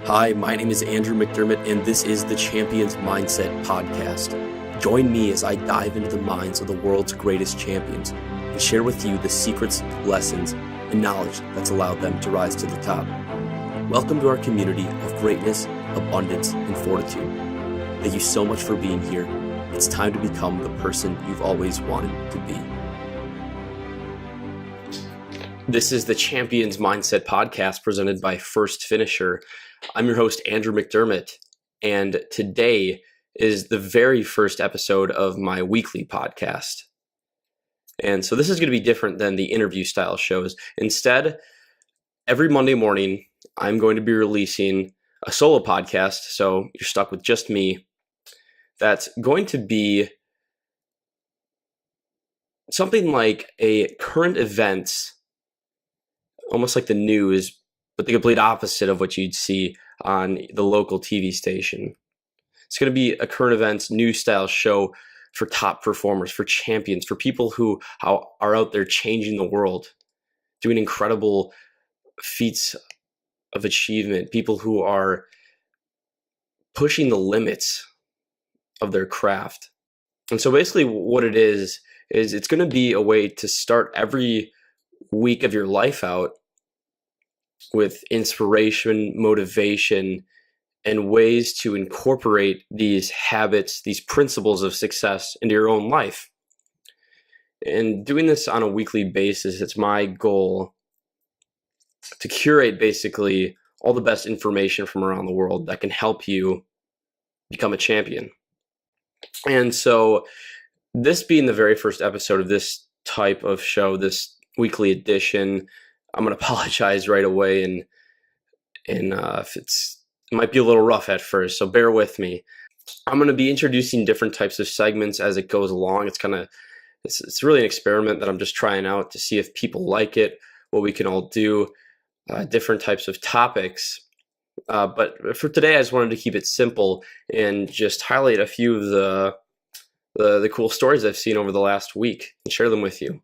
Hi, my name is Andrew McDermott, and this is the Champions Mindset Podcast. Join me as I dive into the minds of the world's greatest champions and share with you the secrets, lessons, and knowledge that's allowed them to rise to the top. Welcome to our community of greatness, abundance, and fortitude. Thank you so much for being here. It's time to become the person you've always wanted to be. This is the Champions Mindset Podcast presented by First Finisher. I'm your host, Andrew McDermott, and today is the very first episode of my weekly podcast. And so this is going to be different than the interview style shows. Instead, every Monday morning, I'm going to be releasing a solo podcast, so you're stuck with just me. That's going to be something like a current events, almost like the news, but the complete opposite of what you'd see on the local TV station. It's going to be a current events, news style show for top performers, for champions, for people who are out there changing the world, doing incredible feats of achievement, people who are pushing the limits of their craft. And so basically what it is it's going to be a way to start every week of your life out with inspiration, motivation, and ways to incorporate these habits, these principles of success into your own life. And doing this on a weekly basis, it's my goal to curate basically all the best information from around the world that can help you become a champion. And so this being the very first episode of this type of show, this weekly edition, I'm going to apologize right away, and if it might be a little rough at first, so bear with me. I'm going to be introducing different types of segments as it goes along. It's really an experiment that I'm just trying out to see if people like it, what we can all do, different types of topics. But for today, I just wanted to keep it simple and just highlight a few of the cool stories I've seen over the last week and share them with you.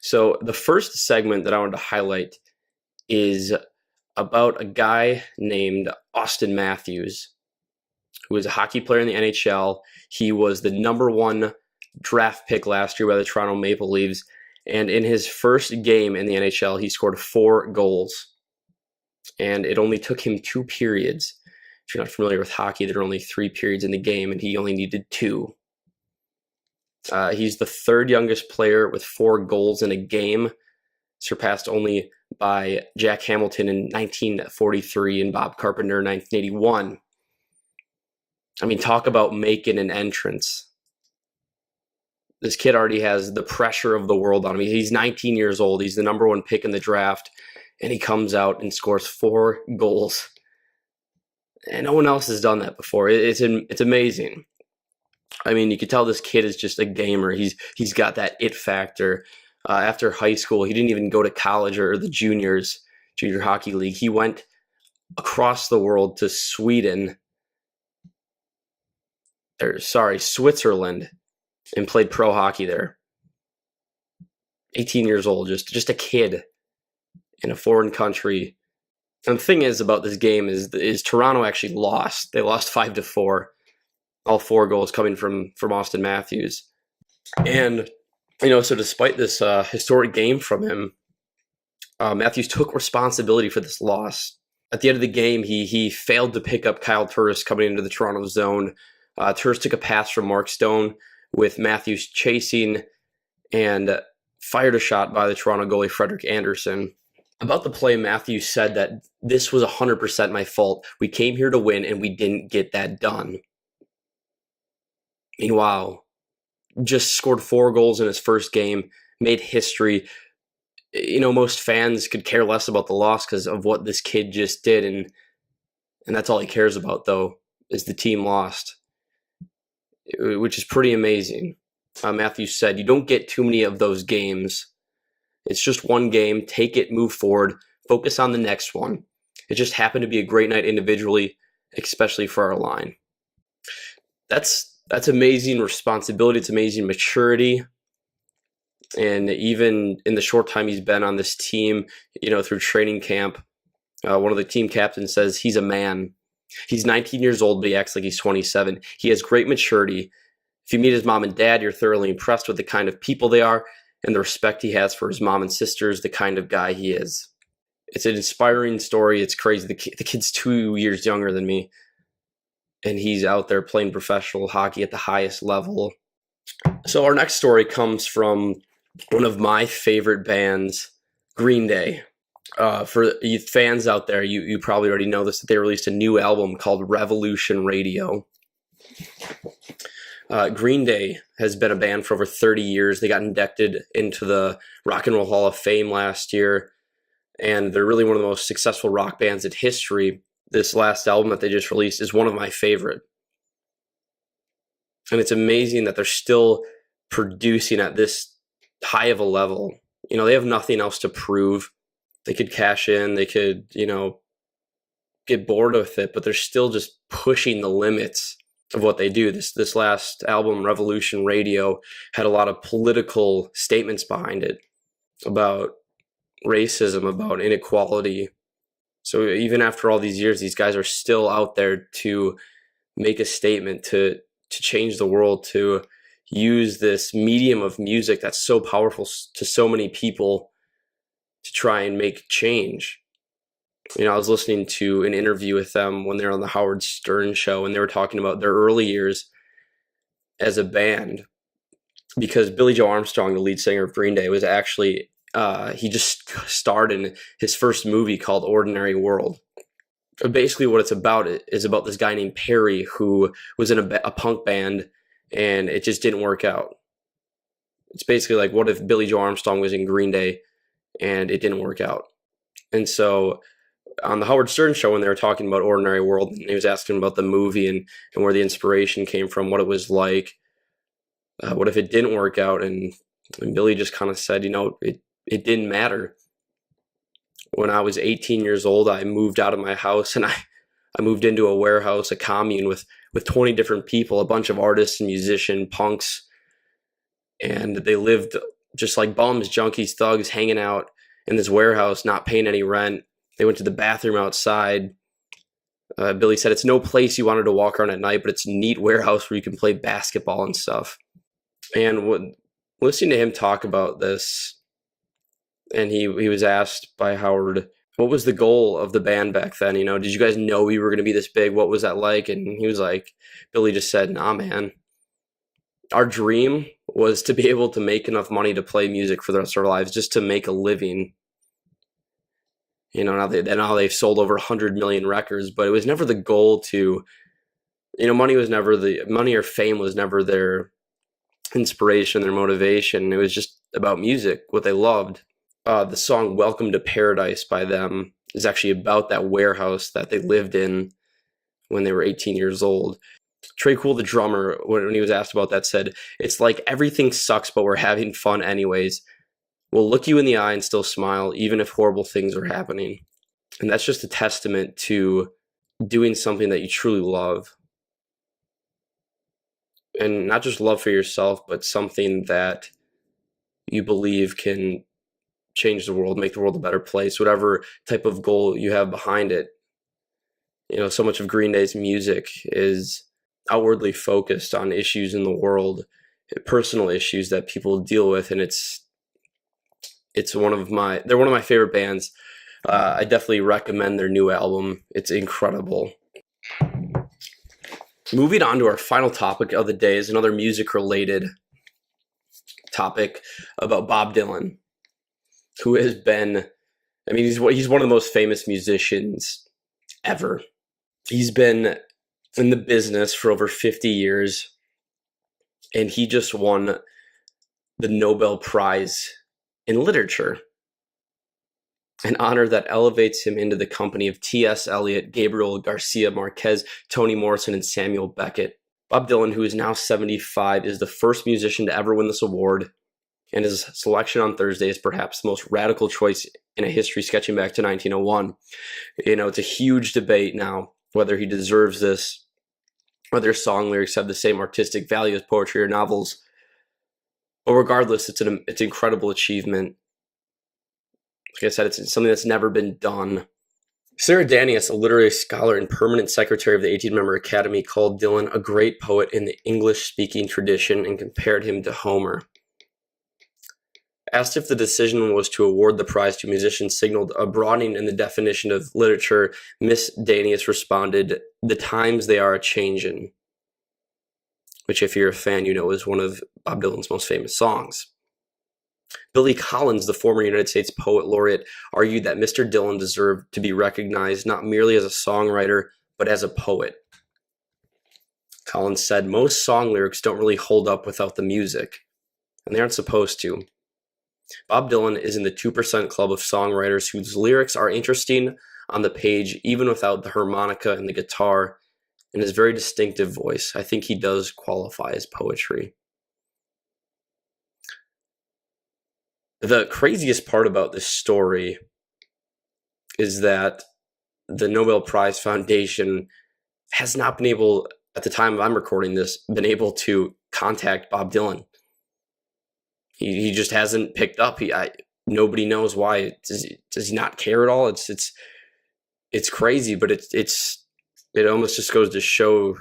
So the first segment that I wanted to highlight is about a guy named Auston Mathews, who is a hockey player in the NHL. He was the number one draft pick last year by the Toronto Maple Leafs. And in his first game in the NHL, he scored 4 goals. And it only took him 2 periods. If you're not familiar with hockey, there are only 3 periods in the game, and he only needed 2. He's the 3rd youngest player with 4 goals in a game, surpassed only by Jack Hamilton in 1943 and Bob Carpenter in 1981. I mean, talk about making an entrance. This kid already has the pressure of the world on him. He's 19 years old. He's the number 1 pick in the draft, and he comes out and scores 4 goals. And no one else has done that before. It's amazing. I mean, you could tell this kid is just a gamer. He's got that it factor. After high school, he didn't even go to college or the junior hockey league. He went across the world to Switzerland, and played pro hockey there. 18 years old, just a kid in a foreign country. And the thing is about this game is Toronto actually lost. They lost 5-4. All 4 goals coming from Auston Mathews. And, so despite this historic game from him, Mathews took responsibility for this loss. At the end of the game, he failed to pick up Kyle Turris coming into the Toronto zone. Turris took a pass from Mark Stone with Mathews chasing and fired a shot by the Toronto goalie Frederik Andersen. About the play, Mathews said that this was 100% my fault. We came here to win, and we didn't get that done. Meanwhile, just scored 4 goals in his first game, made history. Most fans could care less about the loss because of what this kid just did, and that's all he cares about, though, is the team lost, which is pretty amazing. Mathews said, "You don't get too many of those games. It's just one game. Take it, move forward, focus on the next one. It just happened to be a great night individually, especially for our line." That's amazing responsibility. It's amazing maturity. And even in the short time he's been on this team, through training camp, One of the team captains says he's a man. He's 19 years old, but he acts like he's 27. He has great maturity. If you meet his mom and dad, you're thoroughly impressed with the kind of people they are and the respect he has for his mom and sisters, the kind of guy he is. It's an inspiring story. It's crazy. The kid's 2 years younger than me, and he's out there playing professional hockey at the highest level. So our next story comes from one of my favorite bands, Green Day. For you fans out there, you probably already know this, that they released a new album called Revolution Radio. Green Day has been a band for over 30 years. They got inducted into the Rock and Roll Hall of Fame last year, and they're really one of the most successful rock bands in history. This last album that they just released is one of my favorite. And it's amazing that they're still producing at this high of a level. You know, they have nothing else to prove. They could cash in, they could, get bored with it, but they're still just pushing the limits of what they do. This last album, Revolution Radio, had a lot of political statements behind it about racism, about inequality. So even after all these years, these guys are still out there to make a statement, to change the world, to use this medium of music that's so powerful to so many people to try and make change. I was listening to an interview with them when they were on the Howard Stern show, and they were talking about their early years as a band, because Billy Joe Armstrong, the lead singer of Green Day, was actually, he just starred in his first movie called Ordinary World. Basically what it's about is about this guy named Perry who was in a punk band, and it just didn't work out. It's basically like, what if Billy Joe Armstrong was in Green Day and it didn't work out? And so on the Howard Stern show, when they were talking about Ordinary World, and he was asking about the movie and where the inspiration came from, what it was like, what if it didn't work out? And Billy just kind of said, it didn't matter. When I was 18 years old, I moved out of my house, and I moved into a warehouse, a commune with 20 different people, a bunch of artists and musicians, punks, and they lived just like bums, junkies, thugs, hanging out in this warehouse, not paying any rent. They went to the bathroom outside. Billy said it's no place you wanted to walk around at night, but it's a neat warehouse where you can play basketball and stuff. And listening to him talk about this, and he was asked by Howard, what was the goal of the band back then? Did you guys know we were going to be this big? What was that like? And he was like, Billy just said, nah, man. Our dream was to be able to make enough money to play music for the rest of our lives, just to make a living. Now they've sold over 100 million records, but it was never the goal to, money or fame was never their inspiration, their motivation. It was just about music, what they loved. The song Welcome to Paradise by them is actually about that warehouse that they lived in when they were 18 years old. Trey Cool, the drummer, when he was asked about that, said, it's like everything sucks, but we're having fun anyways. We'll look you in the eye and still smile, even if horrible things are happening. And that's just a testament to doing something that you truly love. And not just love for yourself, but something that you believe can change the world, make the world a better place, whatever type of goal you have behind it. So much of Green Day's music is outwardly focused on issues in the world, personal issues that people deal with, and they're one of my favorite bands. I definitely recommend their new album. It's incredible. Moving on to our final topic of the day is another music-related topic about Bob Dylan, who has been, he's one of the most famous musicians ever. He's been in the business for over 50 years, and he just won the Nobel Prize in literature, an honor that elevates him into the company of T.S. Eliot, Gabriel Garcia Marquez, Toni Morrison, and Samuel Beckett. Bob Dylan, who is now 75, is the first musician to ever win this award, and his selection on Thursday is perhaps the most radical choice in a history sketching back to 1901. It's a huge debate now whether he deserves this, whether his song lyrics have the same artistic value as poetry or novels. But regardless, it's an incredible achievement. Like I said, it's something that's never been done Sarah Danius, a literary scholar and permanent secretary of the 18-member Academy, called Dylan a great poet in the English-speaking tradition and compared him to Homer. Asked if the decision was to award the prize to musicians signaled a broadening in the definition of literature, Miss Danius responded, "The times they are a-changin'," which, if you're a fan, you know is one of Bob Dylan's most famous songs. Billy Collins, the former United States Poet Laureate, argued that Mr. Dylan deserved to be recognized not merely as a songwriter, but as a poet. Collins said, "Most song lyrics don't really hold up without the music, and they aren't supposed to. Bob Dylan is in the 2% club of songwriters whose lyrics are interesting on the page even without the harmonica and the guitar, and his very distinctive voice. I think he does qualify as poetry." The craziest part about this story is that the Nobel Prize Foundation has not been able, at the time I'm recording this, been able to contact Bob Dylan. He just hasn't picked up. Nobody knows why. Does he not care at all? It's crazy, but it almost just goes to show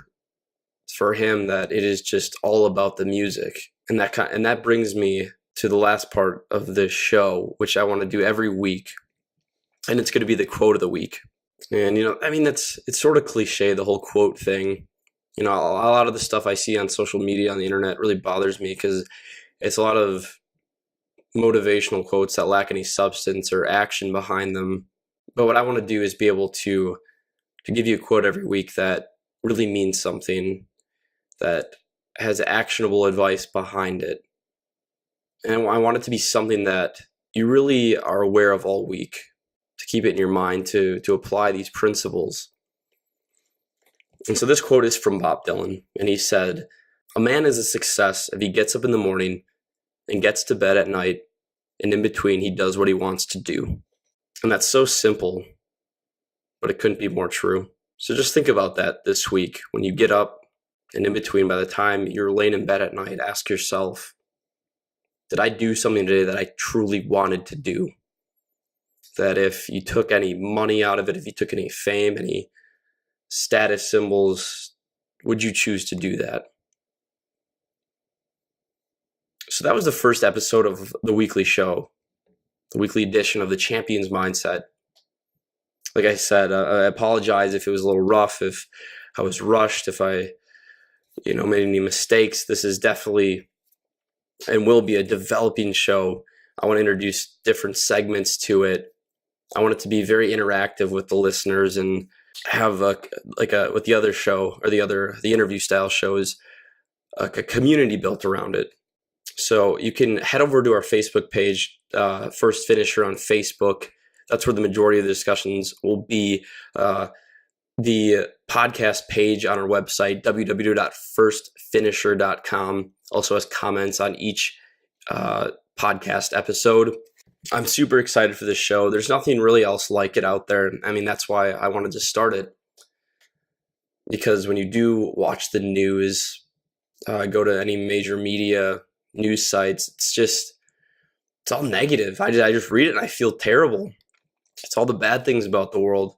for him that it is just all about the music, and that brings me to the last part of this show, which I want to do every week, and it's going to be the quote of the week. And it's sort of cliche, the whole quote thing. A lot of the stuff I see on social media, on the internet, really bothers me because it's a lot of motivational quotes that lack any substance or action behind them. But what I want to do is be able to give you a quote every week that really means something, that has actionable advice behind it. And I want it to be something that you really are aware of all week, to keep it in your mind, to apply these principles. And so this quote is from Bob Dylan, and he said, "A man is a success if he gets up in the morning and gets to bed at night, and in between he does what he wants to do." And that's so simple, but it couldn't be more true. So just think about that this week. When you get up, and in between, by the time you're laying in bed at night, ask yourself, did I do something today that I truly wanted to do? That if you took any money out of it, if you took any fame, any status symbols, would you choose to do that? So that was the first episode of the weekly show, the weekly edition of the Champion's Mindset. Like I said, I apologize if it was a little rough, if I was rushed, if I made any mistakes. This is definitely and will be a developing show. I want to introduce different segments to it. I want it to be very interactive with the listeners and have with the other show, or the interview style shows, a community built around it. So you can head over to our Facebook page, First Finisher on Facebook. That's where the majority of the discussions will be. The podcast page on our website, www.firstfinisher.com, also has comments on each podcast episode. I'm super excited for this show. There's nothing really else like it out there. I mean, that's why I wanted to start it. Because when you do watch the news, go to any major media news sites, it's all negative. I just read it and I feel terrible. It's all the bad things about the world.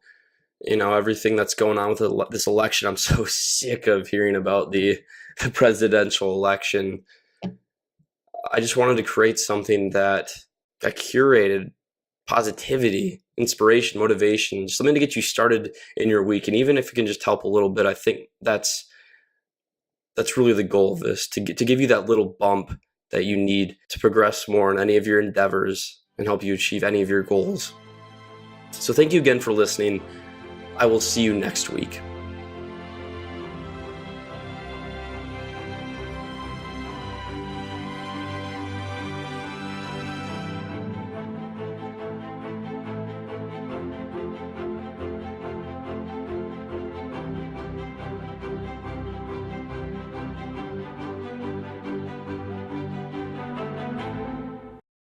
Everything that's going on with this election. I'm so sick of hearing about the presidential election. I just wanted to create something that curated positivity, inspiration, motivation, something to get you started in your week. And even if it can just help a little bit, I think that's really the goal of this, to give you that little bump that you need to progress more in any of your endeavors and help you achieve any of your goals. So thank you again for listening. I will see you next week.